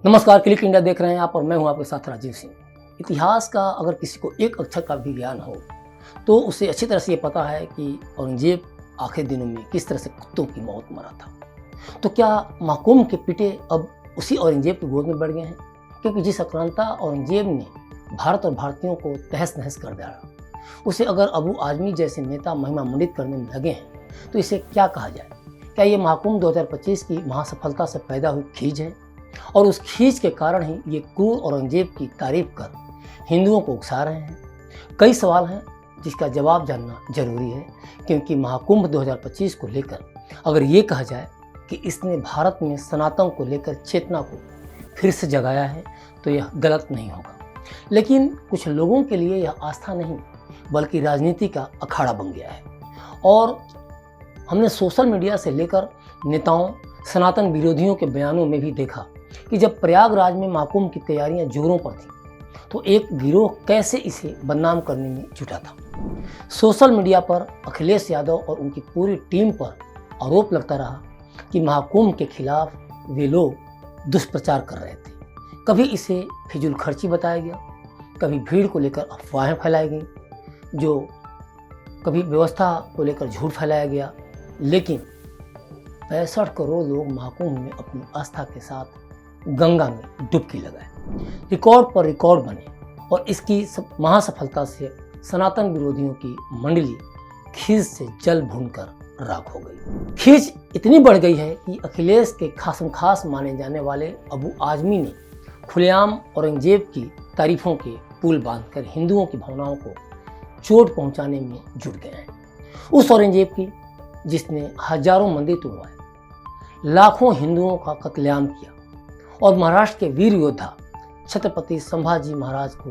नमस्कार, click India देख रहे हैं आप और मैं हूं आपके साथ राजीव सिंह। इतिहास का अगर किसी को एक अक्षर का भी ज्ञान हो तो उसे अच्छी तरह से ये पता है कि औरंगजेब आखिरी दिनों में किस तरह से कुत्तों की मौत मरा था। तो क्या महकूम के पिटे अब उसी औरंगजेब की गोद में बढ़ गए हैं? क्योंकि जिस आक्रांता औरंगजेब ने भारत और भारतीयों को तहस नहस कर दिया, उसे अगर अबू आजमी जैसे नेता महिमा मंडित करने में लगे हैं तो इसे क्या कहा जाए? क्या ये महकूम 2025 की महासफलता से पैदा हुई खींच है और उस खींच के कारण ही ये क्रूर औरंगजेब की तारीफ कर हिंदुओं को उकसा रहे हैं? कई सवाल हैं जिसका जवाब जानना जरूरी है, क्योंकि महाकुंभ 2025 को लेकर अगर ये कहा जाए कि इसने भारत में सनातन को लेकर चेतना को फिर से जगाया है तो यह गलत नहीं होगा। लेकिन कुछ लोगों के लिए यह आस्था नहीं बल्कि राजनीति का अखाड़ा बन गया है। और हमने सोशल मीडिया से लेकर नेताओं, सनातन विरोधियों के बयानों में भी देखा कि जब प्रयागराज में महाकुंभ की तैयारियां जोरों पर थी तो एक गिरोह कैसे इसे बदनाम करने में जुटा था। सोशल मीडिया पर अखिलेश यादव और उनकी पूरी टीम पर आरोप लगता रहा कि महाकुंभ के खिलाफ वे लोग दुष्प्रचार कर रहे थे। कभी इसे फिजूल खर्ची बताया गया, कभी भीड़ को लेकर अफवाहें फैलाई गई, जो कभी व्यवस्था को लेकर झूठ फैलाया गया। लेकिन 65 करोड़ लोग महाकुंभ में अपनी आस्था के साथ गंगा में डुबकी लगाए, रिकॉर्ड पर रिकॉर्ड बने और इसकी महासफलता से सनातन विरोधियों की मंडली खींच से जल भूनकर राख हो गई। खींच इतनी बढ़ गई है कि अखिलेश के खासम खास माने जाने वाले अबू आजमी ने खुलेआम औरंगजेब की तारीफों के पुल बांधकर हिंदुओं की भावनाओं को चोट पहुंचाने में जुट गए हैं। उस औरंगजेब की जिसने हजारों मंदिर तोड़वाए, लाखों हिंदुओं का कत्लेआम किया और महाराष्ट्र के वीर योद्धा छत्रपति संभाजी महाराज को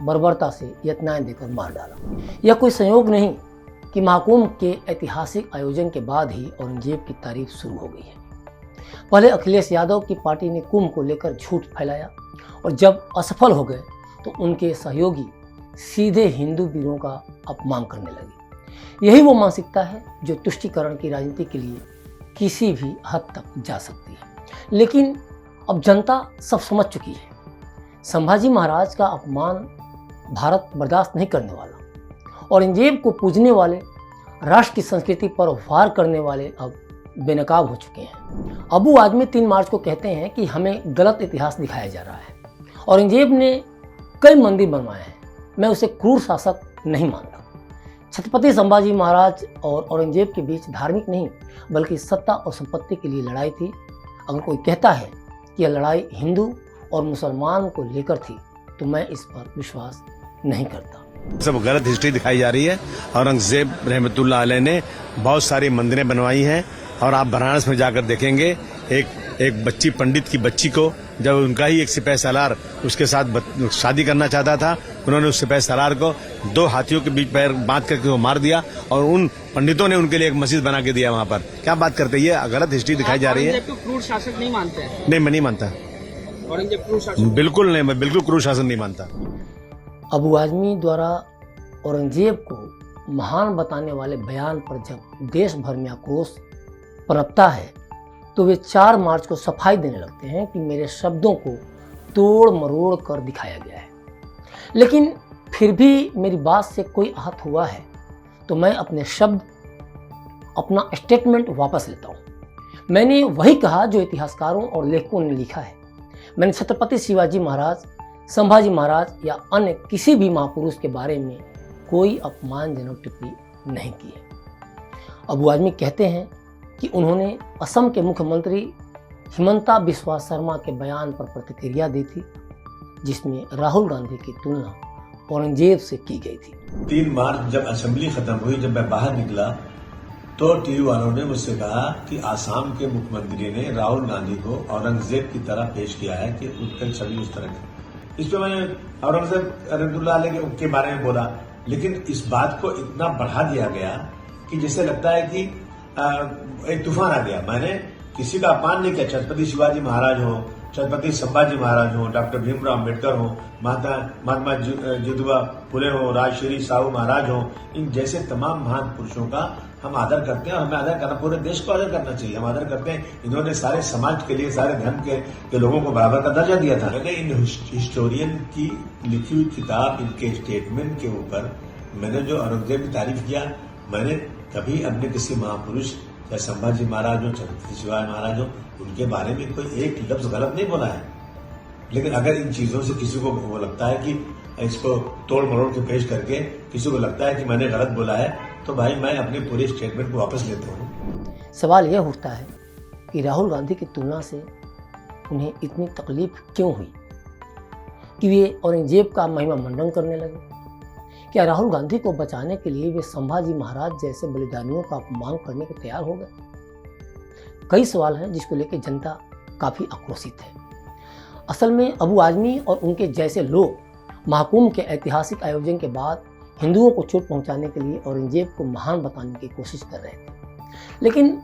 बर्बरता से यत्नाएं देकर मार डाला। यह कोई संयोग नहीं कि महाकुंभ के ऐतिहासिक आयोजन के बाद ही औरंगजेब की तारीफ शुरू हो गई है। पहले अखिलेश यादव की पार्टी ने कुंभ को लेकर झूठ फैलाया और जब असफल हो गए तो उनके सहयोगी सीधे हिंदू वीरों का अपमान करने लगे। यही वो मानसिकता है जो तुष्टीकरण की राजनीति के लिए किसी भी हद तक जा सकती है। लेकिन अब जनता सब समझ चुकी है, संभाजी महाराज का अपमान भारत बर्दाश्त नहीं करने वाला। औरंगजेब को पूजने वाले, राष्ट्र की संस्कृति पर वार करने वाले अब बेनकाब हो चुके हैं। अबू आजमी 3 मार्च को कहते हैं कि हमें गलत इतिहास दिखाया जा रहा है। औरंगजेब ने कई मंदिर बनवाए हैं, मैं उसे क्रूर शासक नहीं मानता। छत्रपति संभाजी महाराज और औरंगजेब के बीच धार्मिक नहीं बल्कि सत्ता और संपत्ति के लिए लड़ाई थी। अगर कोई कहता है कि यह लड़ाई हिंदू और मुसलमान को लेकर थी तो मैं इस पर विश्वास नहीं करता। सब गलत हिस्ट्री दिखाई जा रही है। औरंगजेब रहमतुल्लाह अलैह ने बहुत सारी मंदिरें बनवाई हैं और आप बनारस में जाकर देखेंगे एक बच्ची, पंडित की बच्ची को जब उनका ही एक सिपाही सालार उसके साथ शादी करना चाहता था, उन्होंने उस सिपाही सालार को 2 हाथियों के बीच पैर बांध करके वो मार दिया और उन पंडितों ने उनके लिए एक मस्जिद बना के दिया वहाँ पर। क्या बात करते हैं, ये गलत हिस्ट्री दिखाई जा रही है। औरंगजेब को क्रूर शासक नहीं मानते हैं? नहीं, मैं नहीं मानता। औरंगजेब क्रूर शासक बिल्कुल नहीं, मैं बिल्कुल क्रूर शासन नहीं मानता। अबू आजमी द्वारा औरंगजेब को महान बताने वाले बयान पर जब देश भर में आक्रोश पनपता है तो वे 4 मार्च को सफाई देने लगते हैं कि मेरे शब्दों को तोड़ मरोड़ कर दिखाया गया है। लेकिन फिर भी मेरी बात से कोई आहत हुआ है तो मैं अपने शब्द, अपना स्टेटमेंट वापस लेता हूँ। मैंने वही कहा जो इतिहासकारों और लेखकों ने लिखा है। मैंने छत्रपति शिवाजी महाराज, संभाजी महाराज या अन्य किसी भी महापुरुष के बारे में कोई अपमानजनक टिप्पणी नहीं की है। अबू आजमी कहते हैं कि उन्होंने असम के मुख्यमंत्री हिमंता बिस्वा शर्मा के बयान पर प्रतिक्रिया दी थी जिसमें राहुल गांधी की तुलना औरंगजेब से की गई थी। 3 मार्च जब असेंबली खत्म हुई, जब मैं बाहर निकला तो टीवी वालों ने मुझसे कहा कि आसाम के मुख्यमंत्री ने राहुल गांधी को औरंगजेब की तरह पेश किया है कि उसके छवि उस तरह की। इस पर मैंने औरंगजेब रहमतुल्लाह अलैह के बारे में बोला, लेकिन इस बात को इतना बढ़ा दिया गया कि जैसे लगता है कि एक तूफान आ गया। मैंने किसी का अपमान नहीं किया। छत्रपति शिवाजी महाराज हो, छत्रपति संभाजी महाराज हो, डॉक्टर भीमराव अम्बेडकर हो, महात्मा ज्योतिबा फुले हो, राजश्री साहू महाराज हो, इन जैसे तमाम महान पुरुषों का हम आदर करते हैं और हमें आदर करना, पूरे देश को आदर करना चाहिए। हम आदर करते हैं। इन्होंने सारे समाज के लिए, सारे धर्म के लोगों को बराबर का दर्जा दिया था। मैंने इन हिस्टोरियन की लिखी हुई किताब, इनके स्टेटमेंट के ऊपर मैंने जो औरंगजेब की तारीफ किया, मैंने कभी अपने किसी महापुरुष या संभाजी महाराज हो, छत्रपति शिवाजी महाराज हो, उनके बारे में कोई एक लफ्ज गलत नहीं बोला है। लेकिन अगर इन चीजों से किसी को वो लगता है कि इसको तोड़ मरोड़ के पेश करके किसी को लगता है कि मैंने गलत बोला है, तो भाई मैं अपने पूरे स्टेटमेंट को वापस लेता हूँ। सवाल यह उठता है कि राहुल गांधी की तुलना से उन्हें इतनी तकलीफ क्यों हुई कि वे औरंगजेब का महिमा मंडन करने लगे। क्या राहुल गांधी को बचाने के लिए वे संभाजी महाराज जैसे बलिदानियों का अपमान करने को तैयार हो गए? कई सवाल हैं जिसको लेकर जनता काफ़ी आक्रोशित है। असल में अबू आजमी और उनके जैसे लोग महाकुंभ के ऐतिहासिक आयोजन के बाद हिंदुओं को चोट पहुंचाने के लिए औरंगजेब को महान बताने की कोशिश कर रहे थे। लेकिन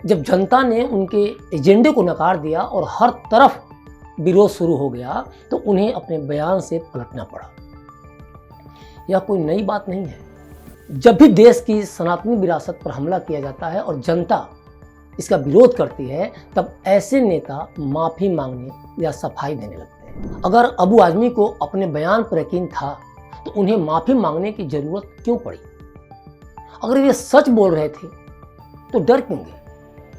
जब जनता ने उनके एजेंडे को नकार दिया और हर तरफ विरोध शुरू हो गया, तो उन्हें अपने बयान से पलटना पड़ा। यह कोई नई बात नहीं है। जब भी देश की सनातनी विरासत पर हमला किया जाता है और जनता इसका विरोध करती है, तब ऐसे नेता माफी मांगने या सफाई देने लगते हैं। अगर अबू आजमी को अपने बयान पर यकीन था, तो उन्हें माफी मांगने की जरूरत क्यों पड़ी? अगर वे सच बोल रहे थे तो डर क्यों गए?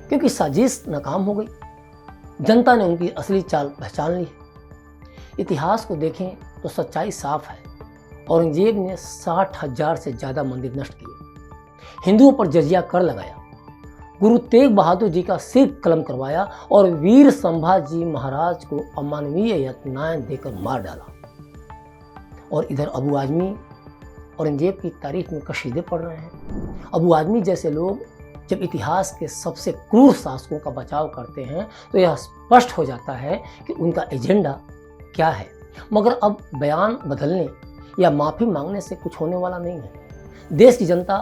क्योंकि साजिश नाकाम हो गई। जनता ने उनकी असली चाल पहचान ली है। इतिहास को देखें तो सच्चाई साफ है। औरंगजेब ने 60,000 से ज्यादा मंदिर नष्ट किए, हिंदुओं पर जजिया कर लगाया, गुरु तेग बहादुर जी का सिर कलम करवाया और वीर संभाजी महाराज को अमानवीय यातनाएं देकर मार डाला। और इधर अबू आजमी औरंगजेब की तारीफ में कशीदे पढ़ रहे हैं। अबू आजमी जैसे लोग जब इतिहास के सबसे क्रूर शासकों का बचाव करते हैं, तो यह स्पष्ट हो जाता है कि उनका एजेंडा क्या है। मगर अब बयान बदलने या माफी मांगने से कुछ होने वाला नहीं है। देश की जनता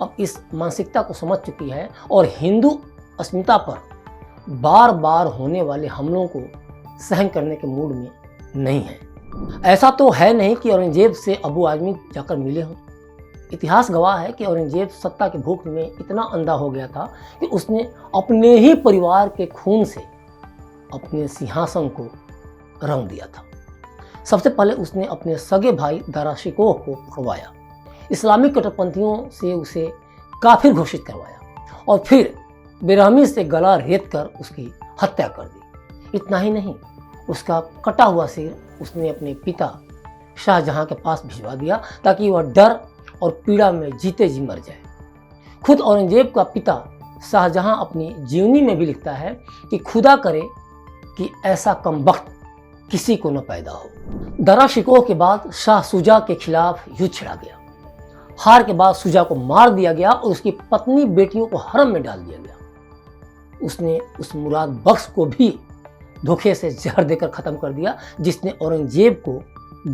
अब इस मानसिकता को समझ चुकी है और हिंदू अस्मिता पर बार बार होने वाले हमलों को सहन करने के मूड में नहीं है। ऐसा तो है नहीं कि औरंगजेब से अबू आजमी जाकर मिले हों। इतिहास गवाह है कि औरंगजेब सत्ता के भूख में इतना अंधा हो गया था कि उसने अपने ही परिवार के खून से अपने सिंहासन को रंग दिया था। सबसे पहले उसने अपने सगे भाई दारा शिकोह को पकड़वाया, इस्लामिक कट्टरपंथियों से उसे काफिर घोषित करवाया और फिर बेरहमी से गला रेत कर उसकी हत्या कर दी। इतना ही नहीं, उसका कटा हुआ सिर उसने अपने पिता शाहजहां के पास भिजवा दिया ताकि वह डर और पीड़ा में जीते जी मर जाए। खुद औरंगजेब का पिता शाहजहां अपनी जीवनी में भी लिखता है कि खुदा करे कि ऐसा कमबख्त किसी को न पैदा हो। दारा शिकोह के बाद शाह शुजा के खिलाफ युद्ध छिड़ा गया। हार के बाद शुजा को मार दिया गया और उसकी पत्नी बेटियों को हरम में डाल दिया गया। उसने उस मुराद बख्श को भी धोखे से जहर देकर खत्म कर दिया, जिसने औरंगजेब को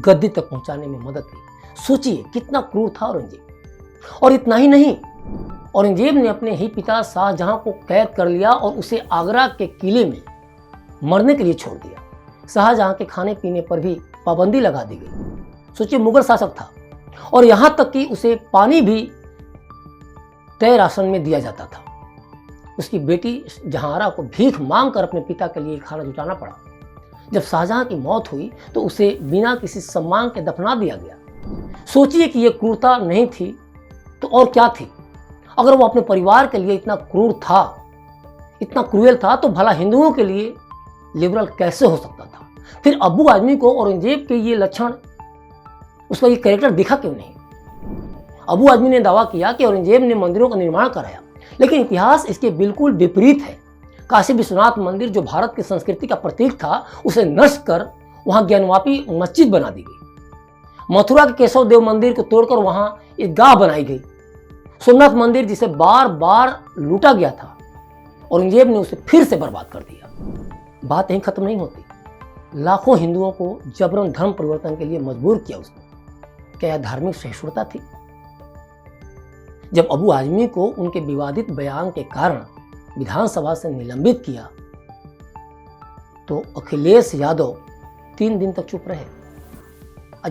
गद्दी तक पहुंचाने में मदद की। सोचिए कितना क्रूर था औरंगजेब। और इतना ही नहीं, औरंगजेब ने अपने ही पिता शाहजहां को कैद कर लिया और उसे आगरा के किले में मरने के लिए छोड़ दिया। शाहजहां के खाने पीने पर भी पाबंदी लगा दी गई। सोचिए, मुगल शासक था और यहां तक कि उसे पानी भी तय राशन में दिया जाता था। उसकी बेटी जहांआरा को भीख मांगकर अपने पिता के लिए खाना जुटाना पड़ा। जब शाहजहां की मौत हुई तो उसे बिना किसी सम्मान के दफना दिया गया। सोचिए कि यह क्रूरता नहीं थी तो और क्या थी। अगर वो अपने परिवार के लिए इतना क्रूर था, इतना क्रूएल था, तो भला हिंदुओं के लिए लिबरल कैसे हो सकता था? फिर अबू आजमी को औरंगजेब के ये लक्षण, उसका ये कैरेक्टर दिखा क्यों नहीं? अबू आजमी ने दावा किया कि औरंगजेब ने मंदिरों का निर्माण कराया, लेकिन इतिहास इसके बिल्कुल विपरीत है। काशी विश्वनाथ मंदिर, जो भारत की संस्कृति का प्रतीक था, उसे नष्ट कर वहां ज्ञानवापी मस्जिद बना दी गई। मथुरा के केशव देव मंदिर को तोड़कर वहां ईदगाह बनाई गई। सोमनाथ मंदिर, जिसे बार बार लूटा गया था, औरंगजेब ने उसे फिर से बर्बाद कर दिया। बात यहीं खत्म नहीं होती। लाखों हिंदुओं को जबरन धर्म परिवर्तन के लिए मजबूर किया उसने। क्या यह धार्मिक सहिष्णुता थी? जब अबू आजमी को उनके विवादित बयान के कारण विधानसभा से निलंबित किया, तो अखिलेश यादव 3 दिन तक चुप रहे।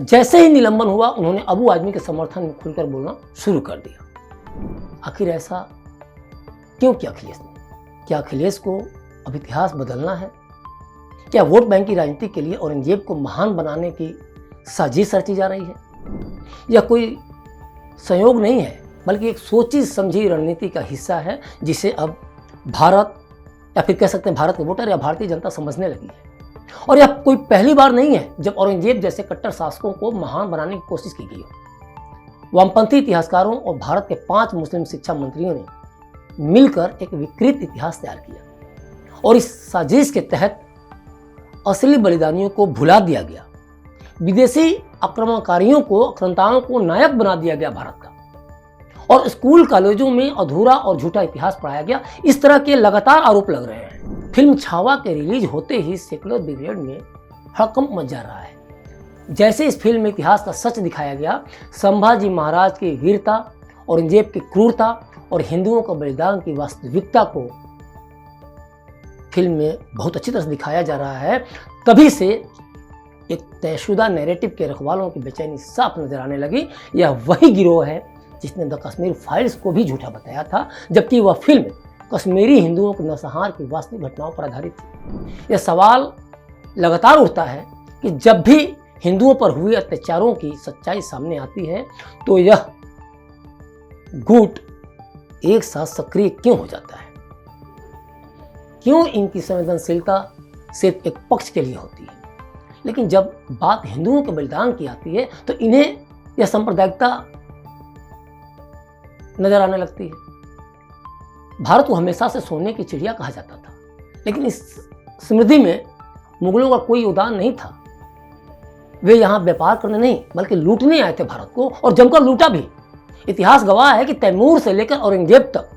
जैसे ही निलंबन हुआ, उन्होंने अबू आजमी के समर्थन में खुलकर बोलना शुरू कर दिया। आखिर ऐसा क्यों किया अखिलेश ने? क्या अखिलेश को अब इतिहास बदलना है? क्या वोट बैंक की राजनीति के लिए औरंगजेब को महान बनाने की साजिश रची जा रही है? यह कोई संयोग नहीं है, बल्कि एक सोची समझी रणनीति का हिस्सा है, जिसे अब भारत, या फिर कह सकते हैं भारत के वोटर या भारतीय जनता समझने लगी है। और यह कोई पहली बार नहीं है जब औरंगजेब जैसे कट्टर शासकों को महान बनाने की कोशिश की गई हो। वामपंथी इतिहासकारों और भारत के 5 मुस्लिम शिक्षा मंत्रियों ने मिलकर एक विकृत इतिहास तैयार किया और इस साजिश के तहत असली बलिदानियों को भुला दिया गया। विदेशी आक्रमणकारियों को, आक्रांताओं को नायक बना दिया गया भारत का, और स्कूल कॉलेजों में अधूरा और झूठा इतिहास पढ़ाया गया। इस तरह के लगातार आरोप लग रहे हैं। फिल्म छावा के रिलीज होते ही सेकुलर ब्रिगेड में हड़कंप मच जा रहा है। जैसे इस फिल्म में इतिहास का सच दिखाया गया, संभाजी महाराज की वीरता, औरंगजेब की क्रूरता और हिंदुओं का बलिदान की वास्तविकता को फिल्म में बहुत अच्छी तरह से दिखाया जा रहा है, तभी से एक तयशुदा नैरेटिव के रखवालों की बेचैनी साफ नजर आने लगी। यह वही गिरोह है जिसने द कश्मीर फाइल्स को भी झूठा बताया था, जबकि वह फिल्म कश्मीरी हिंदुओं के नरसंहार की वास्तविक घटनाओं पर आधारित थी। यह सवाल लगातार उठता है कि जब भी हिंदुओं पर हुए अत्याचारों की सच्चाई सामने आती है तो यह गुट एक साथ सक्रिय क्यों हो जाता है? क्यों इनकी संवेदनशीलता सिर्फ एक पक्ष के लिए होती है, लेकिन जब बात हिंदुओं के बलिदान की आती है तो इन्हें यह सांप्रदायिकता नजर आने लगती है। भारत को हमेशा से सोने की चिड़िया कहा जाता था, लेकिन इस समृद्धि में मुगलों का कोई योगदान नहीं था। वे यहाँ व्यापार करने नहीं बल्कि लूटने आए थे भारत को, और जमकर लूटा भी। इतिहास गवाह है कि तैमूर से लेकर औरंगजेब तक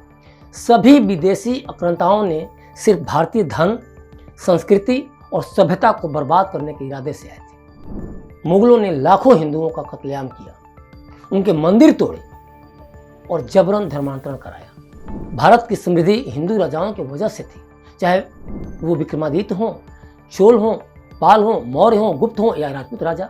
सभी विदेशी आक्रांताओं ने सिर्फ भारतीय धन, संस्कृति और सभ्यता को बर्बाद करने के इरादे से आए थे। मुगलों ने लाखों हिंदुओं का कत्लेआम किया, उनके मंदिर तोड़े और जबरन धर्मांतरण कराया। भारत की समृद्धि हिंदू राजाओं की वजह से थी, चाहे वो विक्रमादित्य हों, चोल हों, पाल हों, मौर्य हों, गुप्त हों या राजपूत राजा।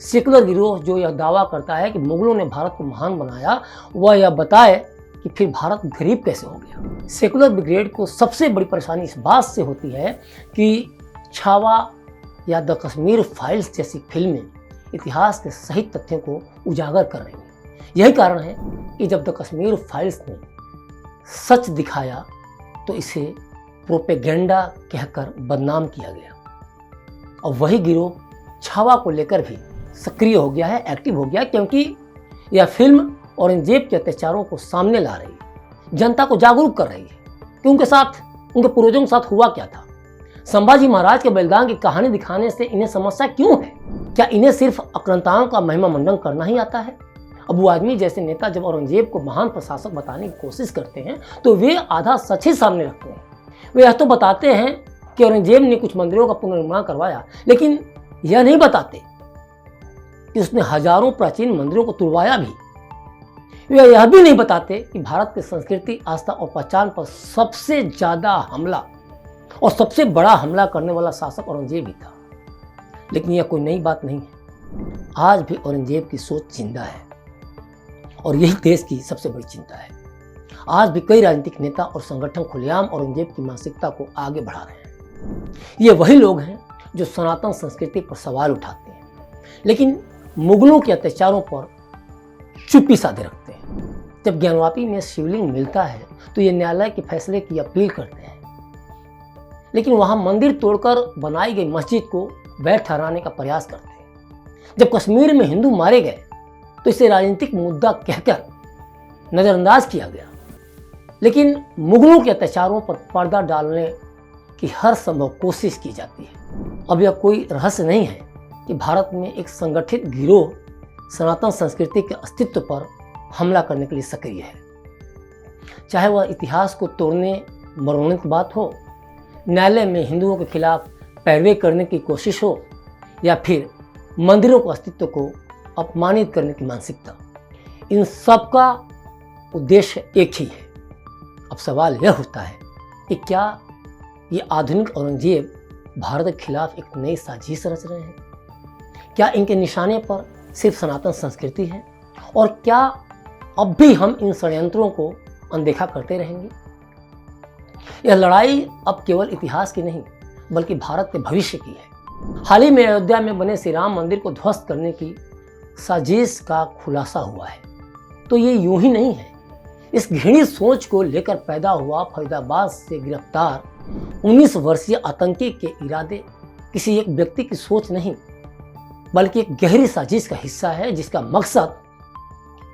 सेकुलर गिरोह जो यह दावा करता है कि मुगलों ने भारत को महान बनाया, वह यह बताए कि फिर भारत गरीब कैसे हो गया। सेकुलर ब्रिगेड को सबसे बड़ी परेशानी इस बात से होती है कि छावा या द कश्मीर फाइल्स जैसी फिल्में इतिहास के सही तथ्यों को उजागर कर रही हैं। यही कारण है कि जब द कश्मीर फाइल्स ने सच दिखाया तो इसे प्रोपेगेंडा कहकर बदनाम किया गया, और वही गिरोह छावा को लेकर भी सक्रिय हो गया है, एक्टिव हो गया, क्योंकि यह फिल्म औरंगजेब के अत्याचारों को सामने ला रही है, जनता को जागरूक कर रही है कि उनके साथ, उनके पूर्वजों के साथ हुआ क्या था। संभाजी महाराज के बलिदान की कहानी दिखाने से इन्हें समस्या क्यों है? क्या इन्हें सिर्फ आक्रांताओं का महिमा मंडन करना ही आता है? अबू आजमी जैसे नेता जब औरंगजेब को महान प्रशासक बताने की कोशिश करते हैं तो वे आधा सच ही सामने रखते हैं। वे यह तो बताते हैं कि औरंगजेब ने कुछ मंदिरों का पुनर्निर्माण करवाया, लेकिन यह नहीं बताते कि उसने हजारों प्राचीन मंदिरों को तुड़वाया भी। वे यह भी नहीं बताते कि भारत की संस्कृति, आस्था और पहचान पर सबसे ज्यादा हमला और सबसे बड़ा हमला करने वाला शासक औरंगजेब ही था। लेकिन यह कोई नई बात नहीं है। आज भी औरंगजेब की सोच जिंदा है, और यही देश की सबसे बड़ी चिंता है। आज भी कई राजनीतिक नेता और संगठन खुलेआम औरंगजेब की मानसिकता को आगे बढ़ा रहे हैं। ये वही लोग हैं जो सनातन संस्कृति पर सवाल उठाते हैं, लेकिन मुगलों के अत्याचारों पर चुप्पी साधे रखते हैं। जब ज्ञानवापी में शिवलिंग मिलता है तो ये न्यायालय के फैसले की अपील करते हैं, लेकिन वहां मंदिर तोड़कर बनाई गई मस्जिद को वैध ठहराने का प्रयास करते हैं। जब कश्मीर में हिंदू मारे गए तो इसे राजनीतिक मुद्दा कहकर नजरअंदाज किया गया, लेकिन मुगलों के अत्याचारों पर पर्दा डालने की हर संभव कोशिश की जाती है। अब यह कोई रहस्य नहीं है कि भारत में एक संगठित गिरोह सनातन संस्कृति के अस्तित्व पर हमला करने के लिए सक्रिय है। चाहे वह इतिहास को तोड़ने मरोड़ने की बात हो, न्यायालय में हिंदुओं के खिलाफ पैरवी करने की कोशिश हो, या फिर मंदिरों के अस्तित्व को अपमानित करने की मानसिकता, इन सब का उद्देश्य एक ही है। अब सवाल यह उठता है कि क्या ये आधुनिक औरंगजेब भारत के खिलाफ एक नई साजिश रच रहे हैं? क्या इनके निशाने पर सिर्फ सनातन संस्कृति है? और क्या अब भी हम इन षड्यंत्रों को अनदेखा करते रहेंगे? यह लड़ाई अब केवल इतिहास की नहीं बल्कि भारत के भविष्य की है। हाल ही में अयोध्या में बने श्री राम मंदिर को ध्वस्त करने की साजिश का खुलासा हुआ है। तो ये यूं ही नहीं है। इस घृणित सोच को लेकर पैदा हुआ फरीदाबाद से गिरफ्तार 19 वर्षीय आतंकी के इरादे किसी एक व्यक्ति की सोच नहीं बल्कि एक गहरी साजिश का हिस्सा है, जिसका मकसद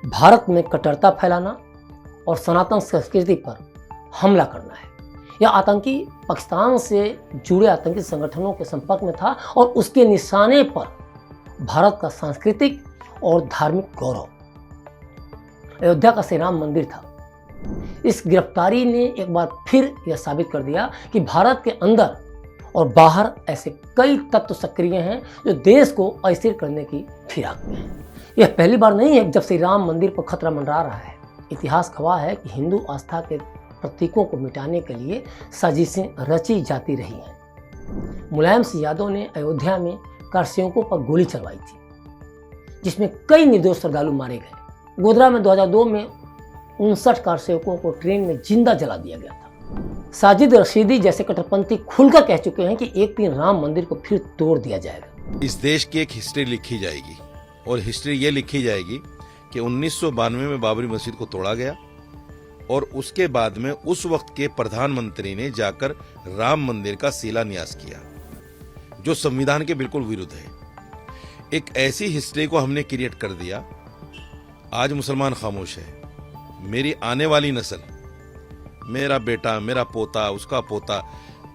भारत में कट्टरता फैलाना और सनातन संस्कृति पर हमला करना है। यह आतंकी पाकिस्तान से जुड़े आतंकी संगठनों के संपर्क में था और उसके निशाने पर भारत का सांस्कृतिक और धार्मिक गौरव अयोध्या का श्री राम मंदिर था। इस गिरफ्तारी ने एक बार फिर यह साबित कर दिया कि भारत के अंदर और बाहर ऐसे कई तत्व सक्रिय हैं जो देश को अस्थिर करने की फिराक में हैं। यह पहली बार नहीं है जब श्री राम मंदिर पर खतरा मंडरा रहा है। इतिहास गवाह है कि हिंदू आस्था के प्रतीकों को मिटाने के लिए साजिशें रची जाती रही हैं। मुलायम सिंह यादव ने अयोध्या में कारसेवकों पर गोली चलवाई थी, जिसमें कई निर्दोष श्रद्धालु मारे गए। गोधरा में 2002 में 59 कारसेवकों को ट्रेन में जिंदा जला दिया गया था। साजिद रशीदी जैसे कट्टरपंथी खुलकर कह चुके हैं कि एक दिन राम मंदिर को फिर तोड़ दिया जाएगा। इस देश की एक हिस्ट्री लिखी जाएगी और हिस्ट्री ये लिखी जाएगी कि 1992 में बाबरी मस्जिद को तोड़ा गया और उसके बाद में उस वक्त के प्रधानमंत्री ने जाकर राम मंदिर का शिलान्यास किया, जो संविधान के बिल्कुल विरुद्ध है। एक ऐसी हिस्ट्री को हमने क्रिएट कर दिया। आज मुसलमान खामोश है। मेरी आने वाली नस्ल, मेरा बेटा, मेरा पोता, उसका पोता,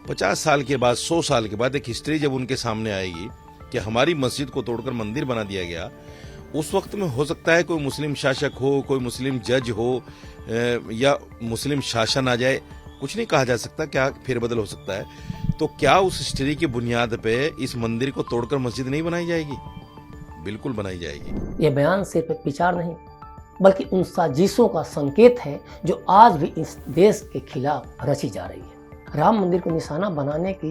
50 साल के बाद, 100 साल के बाद एक हिस्ट्री जब उनके सामने आएगी कि हमारी मस्जिद को तोड़कर मंदिर बना दिया गया, उस वक्त में हो सकता है कोई मुस्लिम शासक हो, कोई मुस्लिम जज हो या मुस्लिम शासन आ जाए, कुछ नहीं कहा जा सकता, क्या फेरबदल हो सकता है। तो क्या उस हिस्ट्री की बुनियाद पे इस मंदिर को तोड़कर मस्जिद नहीं बनाई जाएगी? बिल्कुल बनाई जाएगी। यह बयान सिर्फ एक विचार नहीं बल्कि उन साजिशों का संकेत है जो आज भी इस देश के खिलाफ रची जा रही है। राम मंदिर को निशाना बनाने की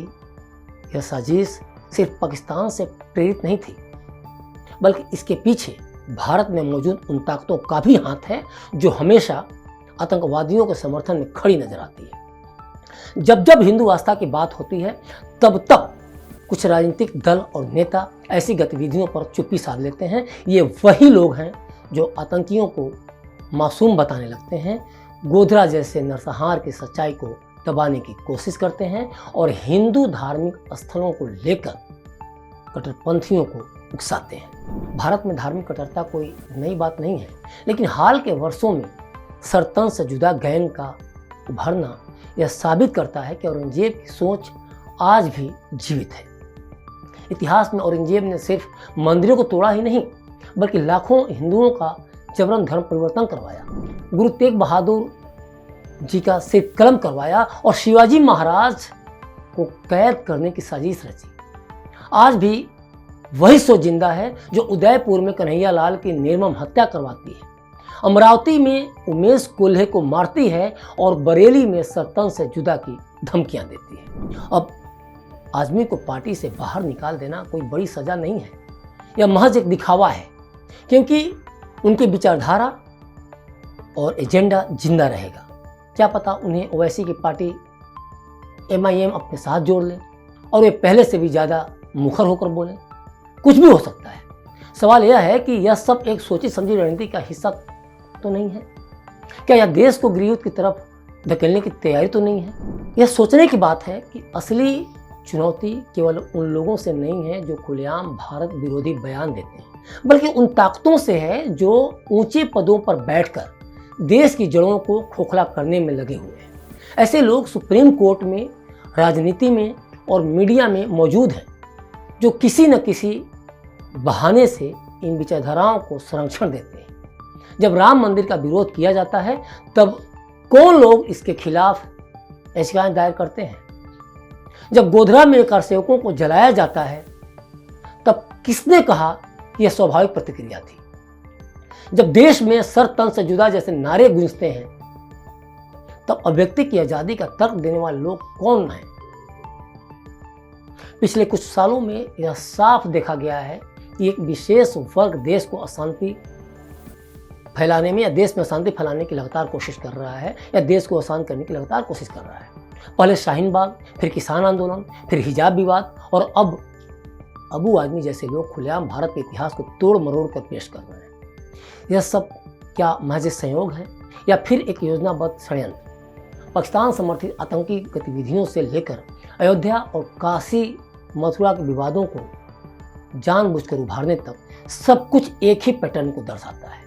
यह साजिश सिर्फ पाकिस्तान से प्रेरित नहीं थी बल्कि इसके पीछे भारत में मौजूद उन ताकतों का भी हाथ है जो हमेशा आतंकवादियों के समर्थन में खड़ी नजर आती है। जब जब हिंदू आस्था की बात होती है तब तब कुछ राजनीतिक दल और नेता ऐसी गतिविधियों पर चुप्पी साध लेते हैं। ये वही लोग हैं जो आतंकियों को मासूम बताने लगते हैं, गोधरा जैसे नरसंहार की सच्चाई को दबाने की कोशिश करते हैं और हिंदू धार्मिक स्थलों को लेकर कट्टरपंथियों को उकसाते हैं। भारत में धार्मिक कट्टरता कोई नई बात नहीं है, लेकिन हाल के वर्षों में सरतन से जुदा गैंग का उभरना यह साबित करता है कि औरंगजेब की सोच आज भी जीवित है। इतिहास में औरंगजेब ने सिर्फ मंदिरों को तोड़ा ही नहीं बल्कि लाखों हिंदुओं का जबरन धर्म परिवर्तन करवाया, गुरु तेग बहादुर जी का सिर कलम करवाया और शिवाजी महाराज को कैद करने की साजिश रची। आज भी वही सोच जिंदा है जो उदयपुर में कन्हैया लाल की निर्मम हत्या करवाती है, अमरावती में उमेश कोल्हे को मारती है और बरेली में सरतन से जुदा की धमकियां देती है। अब आदमी को पार्टी से बाहर निकाल देना कोई बड़ी सजा नहीं है, यह महज एक दिखावा है, क्योंकि उनकी विचारधारा और एजेंडा जिंदा रहेगा। क्या पता उन्हें ओवैसी की पार्टी MIM अपने साथ जोड़ ले और वे पहले से भी ज़्यादा मुखर होकर बोले, कुछ भी हो सकता है। सवाल यह है कि यह सब एक सोची समझी रणनीति का हिस्सा तो नहीं है? क्या यह देश को गृहयुद्ध की तरफ धकेलने की तैयारी तो नहीं है? यह सोचने की बात है कि असली चुनौती केवल उन लोगों से नहीं है जो खुलेआम भारत विरोधी बयान देते हैं, बल्कि उन ताकतों से है जो ऊंचे पदों पर बैठकर देश की जड़ों को खोखला करने में लगे हुए हैं। ऐसे लोग सुप्रीम कोर्ट में, राजनीति में और मीडिया में मौजूद हैं जो किसी न किसी बहाने से इन विचारधाराओं को संरक्षण देते हैं। जब राम मंदिर का विरोध किया जाता है तब कौन लोग इसके खिलाफ याचिकाएं दायर करते हैं? जब गोधरा में कारसेवकों को जलाया जाता है तब किसने कहा कि यह स्वाभाविक प्रतिक्रिया थी? जब देश में सर तन से जुदा जैसे नारे गूंजते हैं तब अभिव्यक्ति की आजादी का तर्क देने वाले लोग कौन हैं? पिछले कुछ सालों में यह साफ देखा गया है कि एक विशेष वर्ग देश को अशांति फैलाने में या देश में अशांति फैलाने की लगातार कोशिश कर रहा है या देश को अशांत करने की लगातार कोशिश कर रहा है। पहले शाहीन बाग, फिर किसान आंदोलन, फिर हिजाब विवाद और अब अबू आदमी जैसे लोग खुलेआम भारत के इतिहास को तोड़ मरोड़ कर पेश कर रहे हैं। यह सब क्या महज संयोग है या फिर एक योजनाबद्ध षड्यंत्र? पाकिस्तान समर्थित आतंकी गतिविधियों से लेकर अयोध्या और काशी मथुरा के विवादों को जानबूझकर उभारने तक सब कुछ एक ही पैटर्न को दर्शाता है।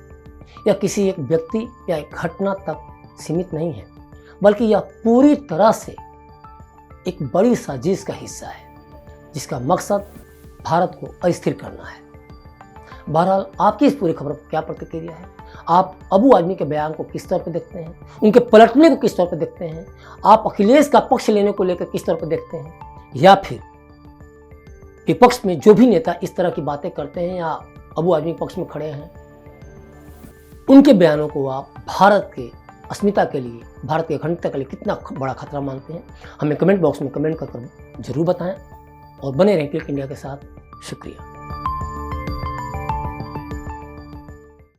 यह किसी एक व्यक्ति या एक घटना तक सीमित नहीं है, बल्कि यह पूरी तरह से एक बड़ी साजिश का हिस्सा है जिसका मकसद भारत को अस्थिर करना है। बहरहाल आपकी इस पूरी खबर पर क्या प्रतिक्रिया है? आप अबू आदमी के बयान को किस तौर पर देखते हैं? उनके पलटने को किस तौर पर देखते हैं? आप अखिलेश का पक्ष लेने को लेकर किस तौर पर देखते हैं? या फिर विपक्ष में जो भी नेता इस तरह की बातें करते हैं या अबू आदमी पक्ष में खड़े हैं, उनके बयानों को आप भारत के अस्मिता के लिए, भारत की अखंडता के लिए कितना बड़ा खतरा मानते हैं? हमें कमेंट बॉक्स में कमेंट कर जरूर बताएं और बने रहें क्लिक इंडिया के साथ। शुक्रिया।